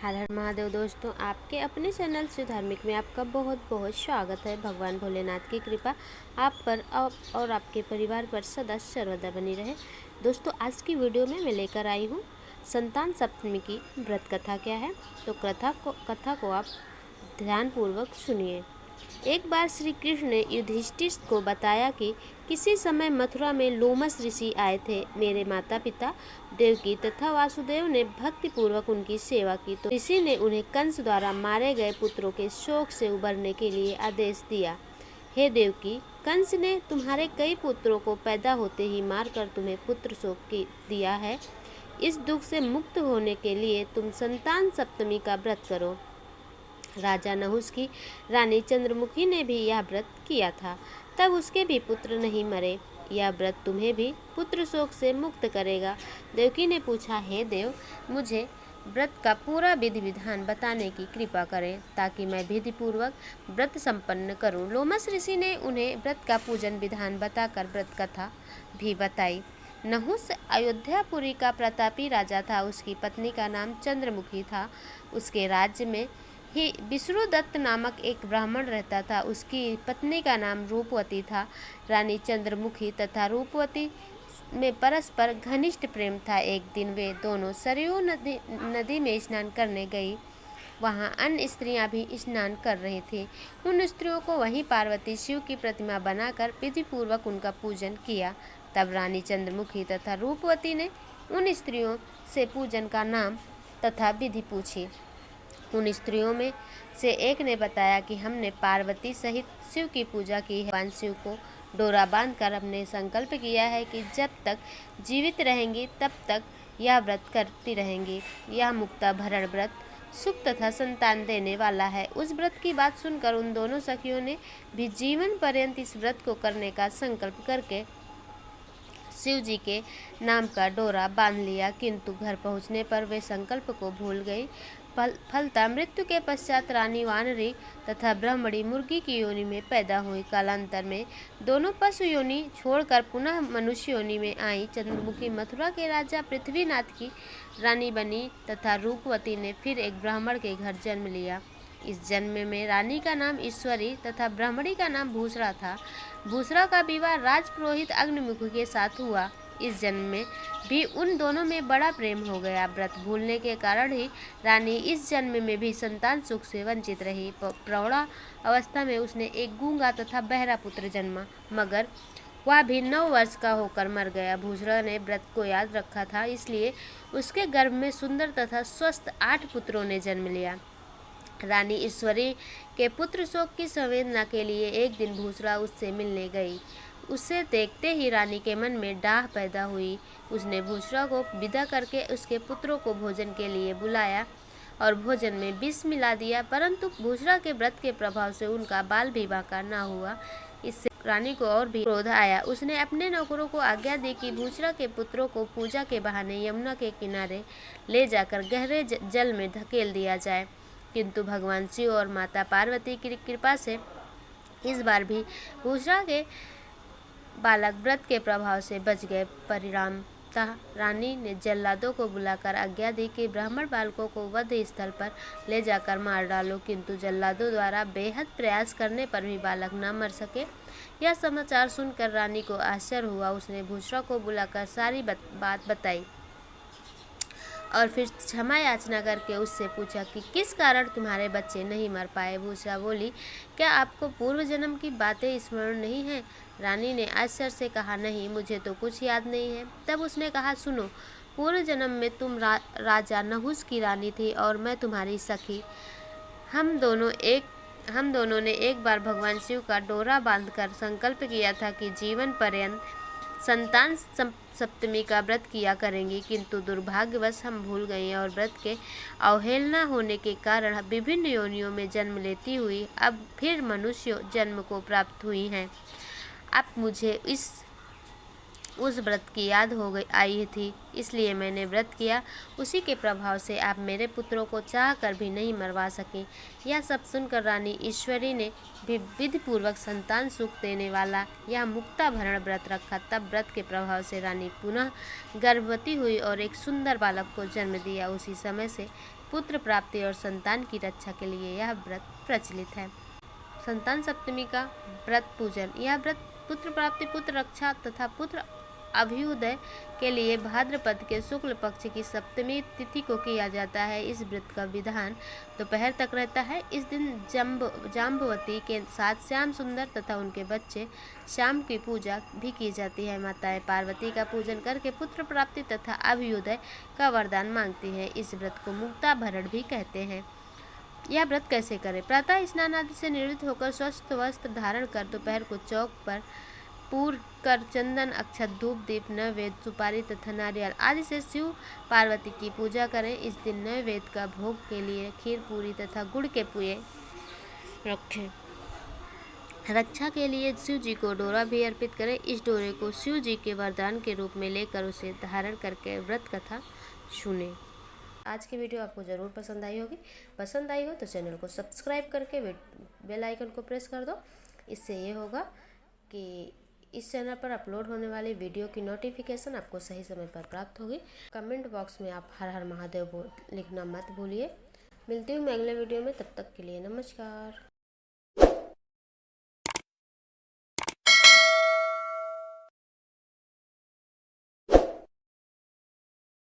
हर हर महादेव दोस्तों, आपके अपने चैनल से धार्मिक में आपका बहुत बहुत स्वागत है। भगवान भोलेनाथ की कृपा आप पर और आपके परिवार पर सदा सर्वदा बनी रहे। दोस्तों, आज की वीडियो में मैं लेकर आई हूँ संतान सप्तमी की व्रत कथा क्या है। तो कथा को आप ध्यानपूर्वक सुनिए। एक बार श्री कृष्ण ने युधिष्ठिर को बताया कि किसी समय मथुरा में लोमस ऋषि आए थे। मेरे माता पिता देवकी तथा वासुदेव ने भक्ति पूर्वक उनकी सेवा की तो ऋषि ने उन्हें कंस द्वारा मारे गए पुत्रों के शोक से उबरने के लिए आदेश दिया। हे देवकी, कंस ने तुम्हारे कई पुत्रों को पैदा होते ही मारकर तुम्हें पुत्र शोक दिया है। इस दुख से मुक्त होने के लिए तुम संतान सप्तमी का व्रत करो। राजा नहुस की रानी चंद्रमुखी ने भी यह व्रत किया था, तब उसके भी पुत्र नहीं मरे। यह व्रत तुम्हें भी पुत्र शोक से मुक्त करेगा। देवकी ने पूछा, हे देव, मुझे व्रत का पूरा विधि विधान बताने की कृपा करें ताकि मैं विधि पूर्वक व्रत संपन्न करूं। लोमस ऋषि ने उन्हें व्रत का पूजन विधान बताकर व्रत कथा भी बताई। नहुस अयोध्यापुरी का प्रतापी राजा था। उसकी पत्नी का नाम चंद्रमुखी था। उसके राज्य में ही विष्णुदत्त नामक एक ब्राह्मण रहता था। उसकी पत्नी का नाम रूपवती था। रानी चंद्रमुखी तथा रूपवती में परस्पर घनिष्ठ प्रेम था। एक दिन वे दोनों सरयू नदी में स्नान करने गई। वहाँ अन्य स्त्रियां भी स्नान कर रही थीं। उन स्त्रियों को वहीं पार्वती शिव की प्रतिमा बनाकर विधि पूर्वक उनका पूजन किया। तब रानी चंद्रमुखी तथा रूपवती ने उन स्त्रियों से पूजन का नाम तथा विधि पूछी। उन स्त्रियों में से एक ने बताया कि हमने पार्वती सहित शिव की पूजा की है। भगवान शिव को डोरा बांधकर हमने संकल्प किया है कि जब तक जीवित रहेंगी तब तक यह व्रत करती रहेंगी। यह मुक्ता भरण व्रत सुख तथा संतान देने वाला है। उस व्रत की बात सुनकर उन दोनों सखियों ने भी जीवन पर्यंत इस व्रत को करने का संकल्प करके शिव जी के नाम का डोरा बांध लिया, किंतु घर पहुंचने पर वे संकल्प को भूल गई। फलता मृत्यु के पश्चात रानी वानरी तथा ब्राह्मणी मुर्गी की योनि में पैदा हुई। कालांतर में दोनों पशु योनि छोड़कर पुनः मनुष्य योनि में आई। चंद्रमुखी मथुरा के राजा पृथ्वीनाथ की रानी बनी तथा रूपवती ने फिर एक ब्राह्मण के घर जन्म लिया। इस जन्म में रानी का नाम ईश्वरी तथा ब्राह्मणी का नाम भूसरा था। भूसरा का विवाह राजपुरोहित अग्निमुखी के साथ हुआ। इस जन्म में भी उन दोनों में बड़ा प्रेम हो गया। व्रत भूलने के कारण ही रानी इस जन्म में भी संतान सुख से वंचित रही। प्रौढ़ा अवस्था में उसने एक गूंगा तथा बहरा पुत्र जन्मा, मगर वह भी 9 वर्ष का होकर मर गया। भूसरा ने व्रत को याद रखा था, इसलिए उसके गर्भ में सुंदर तथा स्वस्थ 8 पुत्रों ने जन्म लिया। रानी ईश्वरी के पुत्र शोक की संवेदना के लिए एक दिन भूसरा उससे मिलने गई। उसे देखते ही रानी के मन में डाह पैदा हुई। उसने भूसरा को विदा करके उसके पुत्रों को भोजन के लिए बुलाया और भोजन में विष मिला दिया, परंतु भूसरा के व्रत के प्रभाव से उनका बाल विवाह का न हुआ। इससे रानी को और भी क्रोध आया। उसने अपने नौकरों को आज्ञा दी कि भूसरा के पुत्रों को पूजा के बहाने यमुना के किनारे ले जाकर गहरे जल में धकेल दिया जाए, किंतु भगवान शिव और माता पार्वती की कृपा से इस बार भी भूसरा के बालक व्रत के प्रभाव से बच गए। परिणामतः रानी ने जल्लादों को बुलाकर आज्ञा दी कि ब्राह्मण बालकों को वध स्थल पर ले जाकर मार डालो, किंतु जल्लादों द्वारा बेहद प्रयास करने पर भी बालक न मर सके। यह समाचार सुनकर रानी को आश्चर्य हुआ। उसने भूसरा को बुलाकर सारी बात बताई और फिर क्षमा याचना करके उससे पूछा कि किस कारण तुम्हारे बच्चे नहीं मर पाए। भूसरा बोली, क्या आपको पूर्व जन्म की बातें स्मरण नहीं है? रानी ने आश्चर्य से कहा, नहीं, मुझे तो कुछ याद नहीं है। तब उसने कहा, सुनो, पूर्व जन्म में तुम राजा नहुस की रानी थी और मैं तुम्हारी सखी। हम दोनों ने एक बार भगवान शिव का डोरा बांधकर संकल्प किया था कि जीवन पर्यंत संतान सप्तमी का व्रत किया करेंगी, किंतु दुर्भाग्यवश हम भूल गए और व्रत के अवहेलना होने के कारण विभिन्न योनियों में जन्म लेती हुई अब फिर मनुष्य जन्म को प्राप्त हुई हैं। अब मुझे उस व्रत की याद आई थी, इसलिए मैंने व्रत किया। उसी के प्रभाव से आप मेरे पुत्रों को चाह कर भी नहीं मरवा सके। यह सब सुनकर रानी ईश्वरी ने भी विधि पूर्वक संतान सुख देने वाला यह मुक्ता भरण व्रत रखा। तब व्रत के प्रभाव से रानी पुनः गर्भवती हुई और एक सुंदर बालक को जन्म दिया। उसी समय से पुत्र प्राप्ति और संतान की रक्षा के लिए यह व्रत प्रचलित है। संतान सप्तमी का व्रत पूजन। यह व्रत पुत्र प्राप्ति, पुत्र रक्षा तथा पुत्र अभ्युदय के लिए भाद्रपद के शुक्ल पक्ष की सप्तमी तिथि को किया जाता है। इस व्रत का विधान दोपहर तक रहता है। इस दिन जाम्बवती के साथ श्याम सुंदर तथा उनके बच्चे श्याम की पूजा भी की जाती है। माताएं पार्वती का पूजन करके पुत्र प्राप्ति तथा अभ्युदय का वरदान मांगती हैं। इस व्रत को मुक्ता भरण भी कहते हैं। यह व्रत कैसे करें? प्रातः स्नान आदि से निवृत्त होकर स्वस्थ वस्त्र धारण कर दोपहर को चौक पर पूर कर चंदन, अक्षत, धूप, दीप, नैवेद्य, सुपारी तथा नारियल आदि से शिव पार्वती की पूजा करें। इस दिन नैवेद्य का भोग के लिए खीर, पूरी तथा गुड़ के पुए रखें। रक्षा के लिए शिव जी को डोरा भी अर्पित करें। इस डोरे को शिव जी के वरदान के रूप में लेकर उसे धारण करके व्रत कथा सुने। आज की वीडियो आपको ज़रूर पसंद आई होगी। पसंद आई हो तो चैनल को सब्सक्राइब करके बेल आइकन को प्रेस कर दो। इससे ये होगा कि इस चैनल पर अपलोड होने वाली वीडियो की नोटिफिकेशन आपको सही समय पर प्राप्त होगी। कमेंट बॉक्स में आप हर हर महादेव लिखना मत भूलिए। मिलती हूँ मैं अगले वीडियो में, तब तक के लिए नमस्कार।